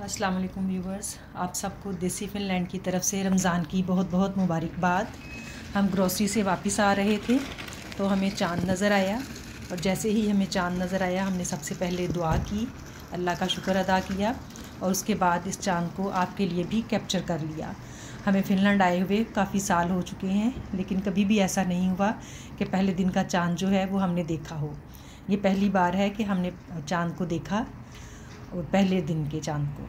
अस्सलाम वालेकुम व्यूवर्स, आप सबको देसी फ़िनलैंड की तरफ से रमज़ान की बहुत बहुत मुबारकबाद। हम ग्रोसरी से वापस आ रहे थे तो हमें चाँद नज़र आया और जैसे ही हमें चाँद नज़र आया हमने सबसे पहले दुआ की, अल्लाह का शुक्र अदा किया और उसके बाद इस चाँद को आपके लिए भी कैप्चर कर लिया। हमें फ़िनलैंड आए हुए काफ़ी साल हो चुके हैं, लेकिन कभी भी ऐसा नहीं हुआ कि पहले दिन का चाँद जो है वो हमने देखा हो। ये पहली बार है कि हमने चाँद को देखा और पहले दिन के चाँद को,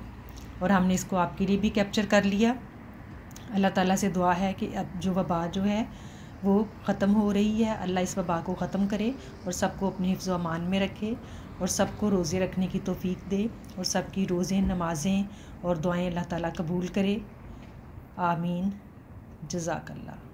और हमने इसको आपके लिए भी कैप्चर कर लिया। अल्लाह ताला से दुआ है कि अब जो वबा जो है वो ख़त्म हो रही है, अल्लाह इस वबा को ख़त्म करे और सबको अपने हिफ्ज़ व अमान में रखे और सबको रोज़े रखने की तौफ़ीक दे और सबकी रोज़ें, नमाज़ें और दुआएं अल्लाह ताला कबूल करे। आमीन। जज़ाकल्लाह।